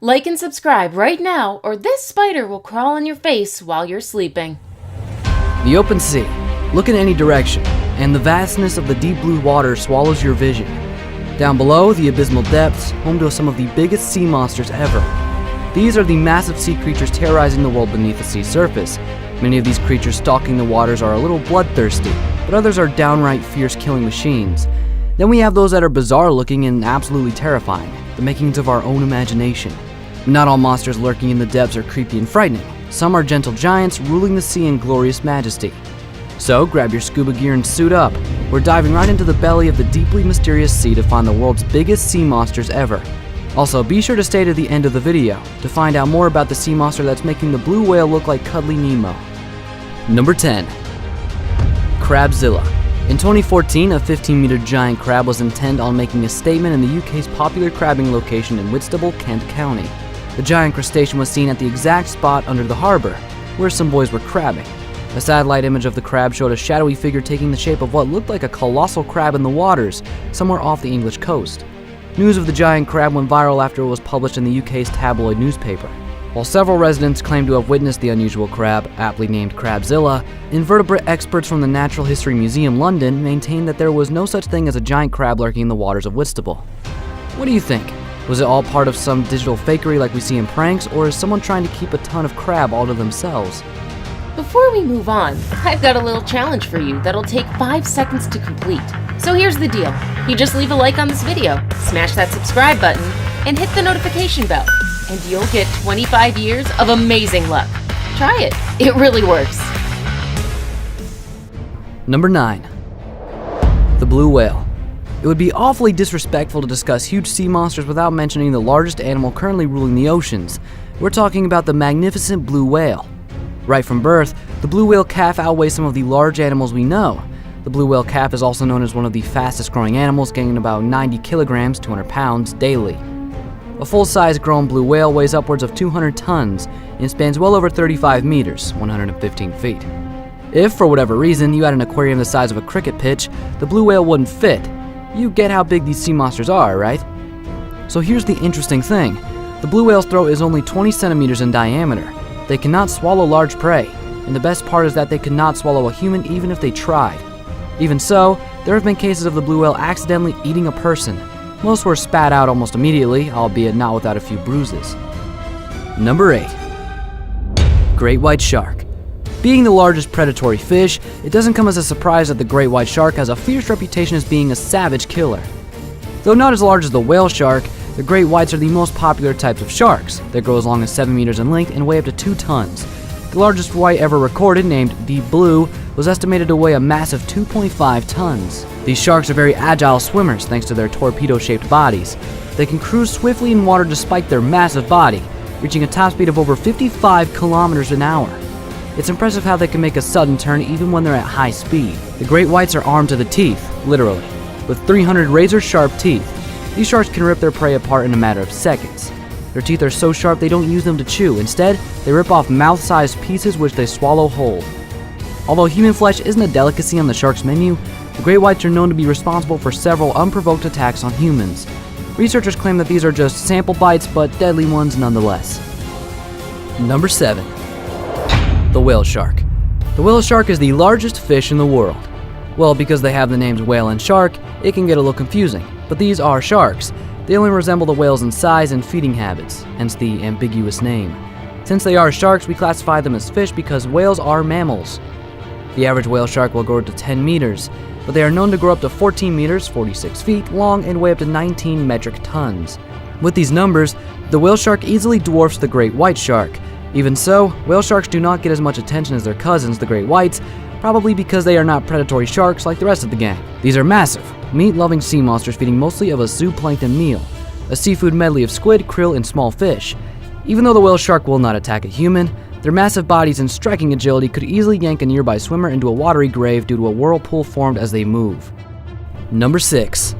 Like and subscribe right now, or this spider will crawl on your face while you're sleeping. The open sea. Look in any direction, and the vastness of the deep blue water swallows your vision. Down below, the abysmal depths, home to some of the biggest sea monsters ever. These are the massive sea creatures terrorizing the world beneath the sea surface. Many of these creatures stalking the waters are a little bloodthirsty, but others are downright fierce killing machines. Then we have those that are bizarre looking and absolutely terrifying, the makings of our own imagination. Not all monsters lurking in the depths are creepy and frightening. Some are gentle giants ruling the sea in glorious majesty. So grab your scuba gear and suit up. We're diving right into the belly of the deeply mysterious sea to find the world's biggest sea monsters ever. Also, be sure to stay to the end of the video to find out more about the sea monster that's making the blue whale look like cuddly Nemo. Number 10. Crabzilla. In 2014, a 15-meter giant crab was intent on making a statement in the UK's popular crabbing location in Whitstable, Kent County. The giant crustacean was seen at the exact spot under the harbor, where some boys were crabbing. A satellite image of the crab showed a shadowy figure taking the shape of what looked like a colossal crab in the waters, somewhere off the English coast. News of the giant crab went viral after it was published in the UK's tabloid newspaper. While several residents claim to have witnessed the unusual crab, aptly named Crabzilla, invertebrate experts from the Natural History Museum London maintain that there was no such thing as a giant crab lurking in the waters of Whitstable. What do you think? Was it all part of some digital fakery like we see in pranks, or is someone trying to keep a ton of crab all to themselves? Before we move on, I've got a little challenge for you that'll take 5 seconds to complete. So here's the deal. You just leave a like on this video, smash that subscribe button, and hit the notification bell, and you'll get 25 years of amazing luck. Try it. It really works. Number 9. The blue whale. It would be awfully disrespectful to discuss huge sea monsters without mentioning the largest animal currently ruling the oceans. We're talking about the magnificent blue whale. Right from birth, the blue whale calf outweighs some of the large animals we know. The blue whale calf is also known as one of the fastest growing animals, gaining about 90 kilograms, 200 pounds, daily. A full-size grown blue whale weighs upwards of 200 tons and spans well over 35 meters, 115 feet. If, for whatever reason, you had an aquarium the size of a cricket pitch, the blue whale wouldn't fit. You get how big these sea monsters are, right? So here's the interesting thing. The blue whale's throat is only 20 centimeters in diameter. They cannot swallow large prey, and the best part is that they could not swallow a human even if they tried. Even so, there have been cases of the blue whale accidentally eating a person. Most were spat out almost immediately, albeit not without a few bruises. Number 8. Great white shark. Being the largest predatory fish, it doesn't come as a surprise that the great white shark has a fierce reputation as being a savage killer. Though not as large as the whale shark, the great whites are the most popular types of sharks. They grow as long as 7 meters in length and weigh up to 2 tons. The largest white ever recorded, named Deep Blue, was estimated to weigh a massive 2.5 tons. These sharks are very agile swimmers thanks to their torpedo-shaped bodies. They can cruise swiftly in water despite their massive body, reaching a top speed of over 55 kilometers an hour. It's impressive how they can make a sudden turn even when they're at high speed. The great whites are armed to the teeth, literally, with 300 razor-sharp teeth. These sharks can rip their prey apart in a matter of seconds. Their teeth are so sharp they don't use them to chew. Instead, they rip off mouth-sized pieces which they swallow whole. Although human flesh isn't a delicacy on the shark's menu, the great whites are known to be responsible for several unprovoked attacks on humans. Researchers claim that these are just sample bites, but deadly ones nonetheless. Number 7. The whale shark. The whale shark is the largest fish in the world. Well, because they have the names whale and shark, it can get a little confusing, but these are sharks. They only resemble the whales in size and feeding habits, hence the ambiguous name. Since they are sharks, we classify them as fish because whales are mammals. The average whale shark will grow to 10 meters, but they are known to grow up to 14 meters, 46 feet long, and weigh up to 19 metric tons. With these numbers, the whale shark easily dwarfs the great white shark. Even so, whale sharks do not get as much attention as their cousins, the great whites, probably because they are not predatory sharks like the rest of the gang. These are massive, meat-loving sea monsters feeding mostly of a zooplankton meal, a seafood medley of squid, krill, and small fish. Even though the whale shark will not attack a human, their massive bodies and striking agility could easily yank a nearby swimmer into a watery grave due to a whirlpool formed as they move. Number 6.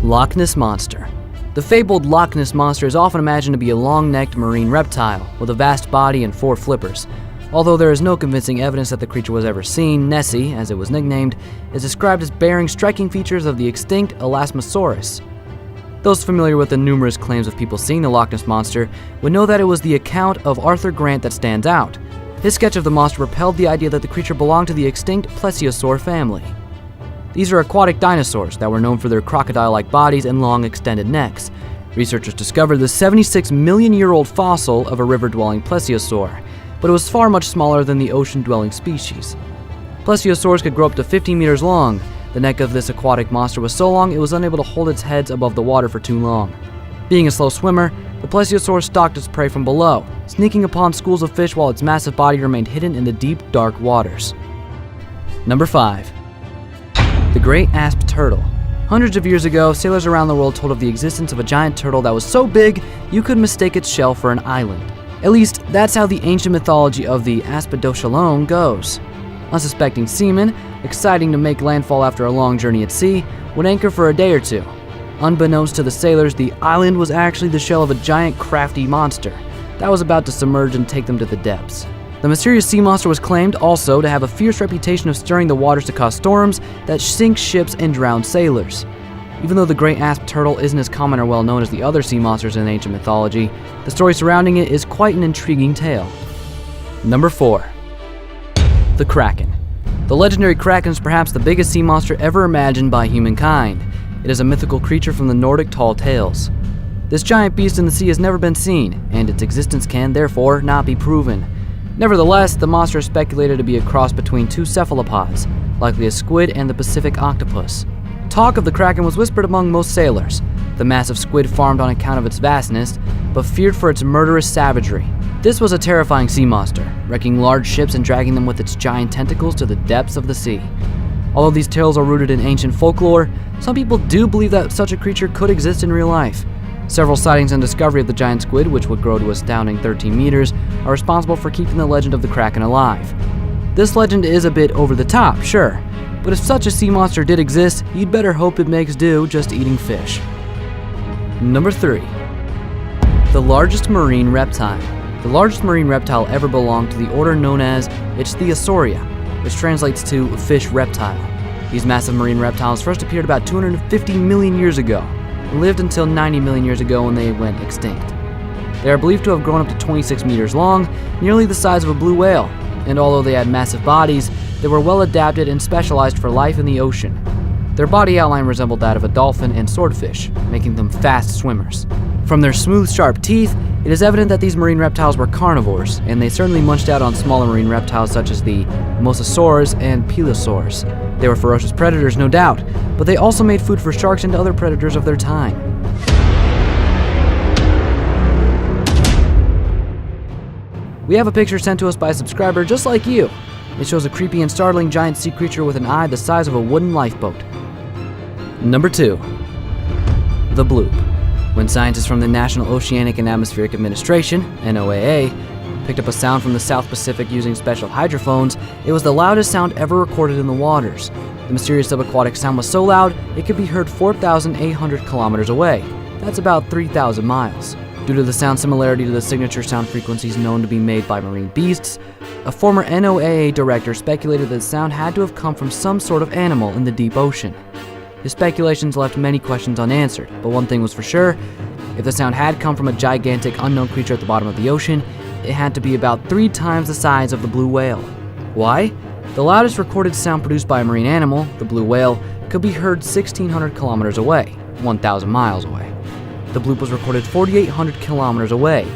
Loch Ness Monster. The fabled Loch Ness Monster is often imagined to be a long-necked marine reptile with a vast body and 4 flippers. Although there is no convincing evidence that the creature was ever seen, Nessie, as it was nicknamed, is described as bearing striking features of the extinct Elasmosaurus. Those familiar with the numerous claims of people seeing the Loch Ness Monster would know that it was the account of Arthur Grant that stands out. His sketch of the monster propelled the idea that the creature belonged to the extinct plesiosaur family. These are aquatic dinosaurs that were known for their crocodile-like bodies and long extended necks. Researchers discovered the 76-million-year-old fossil of a river-dwelling plesiosaur, but it was far much smaller than the ocean-dwelling species. Plesiosaurs could grow up to 15 meters long. The neck of this aquatic monster was so long it was unable to hold its head above the water for too long. Being a slow swimmer, the plesiosaur stalked its prey from below, sneaking upon schools of fish while its massive body remained hidden in the deep, dark waters. Number 5. The Great Asp Turtle. Hundreds of years ago, sailors around the world told of the existence of a giant turtle that was so big you could mistake its shell for an island. At least, that's how the ancient mythology of the Aspidoshalon goes. Unsuspecting seamen, exciting to make landfall after a long journey at sea, would anchor for a day or two. Unbeknownst to the sailors, the island was actually the shell of a giant crafty monster that was about to submerge and take them to the depths. The mysterious sea monster was claimed also to have a fierce reputation of stirring the waters to cause storms that sink ships and drown sailors. Even though the Great Asp Turtle isn't as common or well known as the other sea monsters in ancient mythology, the story surrounding it is quite an intriguing tale. Number 4. The Kraken. The legendary Kraken is perhaps the biggest sea monster ever imagined by humankind. It is a mythical creature from the Nordic tall tales. This giant beast in the sea has never been seen, and its existence can, therefore, not be proven. Nevertheless, the monster is speculated to be a cross between two cephalopods, likely a squid and the Pacific octopus. Talk of the Kraken was whispered among most sailors. The massive squid farmed on account of its vastness, but feared for its murderous savagery. This was a terrifying sea monster, wrecking large ships and dragging them with its giant tentacles to the depths of the sea. Although these tales are rooted in ancient folklore, some people do believe that such a creature could exist in real life. Several sightings and discovery of the giant squid, which would grow to astounding 13 meters, are responsible for keeping the legend of the Kraken alive. This legend is a bit over the top, sure, but if such a sea monster did exist, you'd better hope it makes do just eating fish. Number 3. The largest marine reptile. The largest marine reptile ever belonged to the order known as Ichthyosauria, which translates to fish reptile. These massive marine reptiles first appeared about 250 million years ago and lived until 90 million years ago when they went extinct. They are believed to have grown up to 26 meters long, nearly the size of a blue whale, and although they had massive bodies, they were well adapted and specialized for life in the ocean. Their body outline resembled that of a dolphin and swordfish, making them fast swimmers. From their smooth, sharp teeth, it is evident that these marine reptiles were carnivores, and they certainly munched out on smaller marine reptiles such as the mosasaurs and plesiosaurs. They were ferocious predators, no doubt, but they also made food for sharks and other predators of their time. We have a picture sent to us by a subscriber just like you. It shows a creepy and startling giant sea creature with an eye the size of a wooden lifeboat. Number 2. The bloop. When scientists from the National Oceanic and Atmospheric Administration, NOAA, picked up a sound from the South Pacific using special hydrophones, it was the loudest sound ever recorded in the waters. The mysterious subaquatic sound was so loud, it could be heard 4,800 kilometers away. That's about 3,000 miles. Due to the sound similarity to the signature sound frequencies known to be made by marine beasts, a former NOAA director speculated that the sound had to have come from some sort of animal in the deep ocean. His speculations left many questions unanswered, but one thing was for sure: if the sound had come from a gigantic unknown creature at the bottom of the ocean, it had to be about 3 times the size of the blue whale. Why? The loudest recorded sound produced by a marine animal, the blue whale, could be heard 1,600 kilometers away, 1,000 miles away. The bloop was recorded 4,800 kilometers away.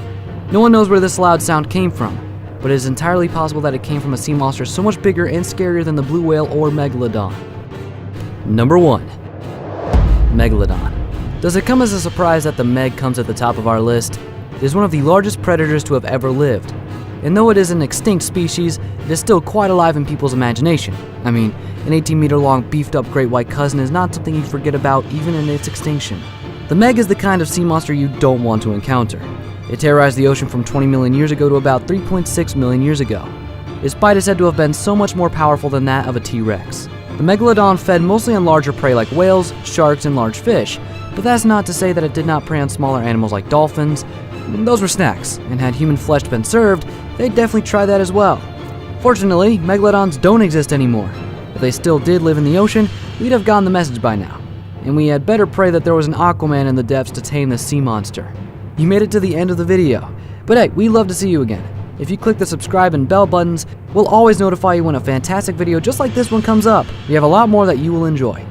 No one knows where this loud sound came from, but it is entirely possible that it came from a sea monster so much bigger and scarier than the blue whale or megalodon. Number 1. Megalodon. Does it come as a surprise that the Meg comes at the top of our list? It is one of the largest predators to have ever lived. And though it is an extinct species, it is still quite alive in people's imagination. I mean, an 18-meter-long beefed-up great white cousin is not something you'd forget about even in its extinction. The Meg is the kind of sea monster you don't want to encounter. It terrorized the ocean from 20 million years ago to about 3.6 million years ago. Its bite is said to have been so much more powerful than that of a T-Rex. The Megalodon fed mostly on larger prey like whales, sharks, and large fish, but that's not to say that it did not prey on smaller animals like dolphins. Those were snacks, and had human flesh been served, they'd definitely try that as well. Fortunately, Megalodons don't exist anymore. If they still did live in the ocean, we'd have gotten the message by now. and we had better pray that there was an Aquaman in the depths to tame the sea monster. You made it to the end of the video, but hey, we'd love to see you again. If you click the subscribe and bell buttons, we'll always notify you when a fantastic video just like this one comes up. We have a lot more that you will enjoy.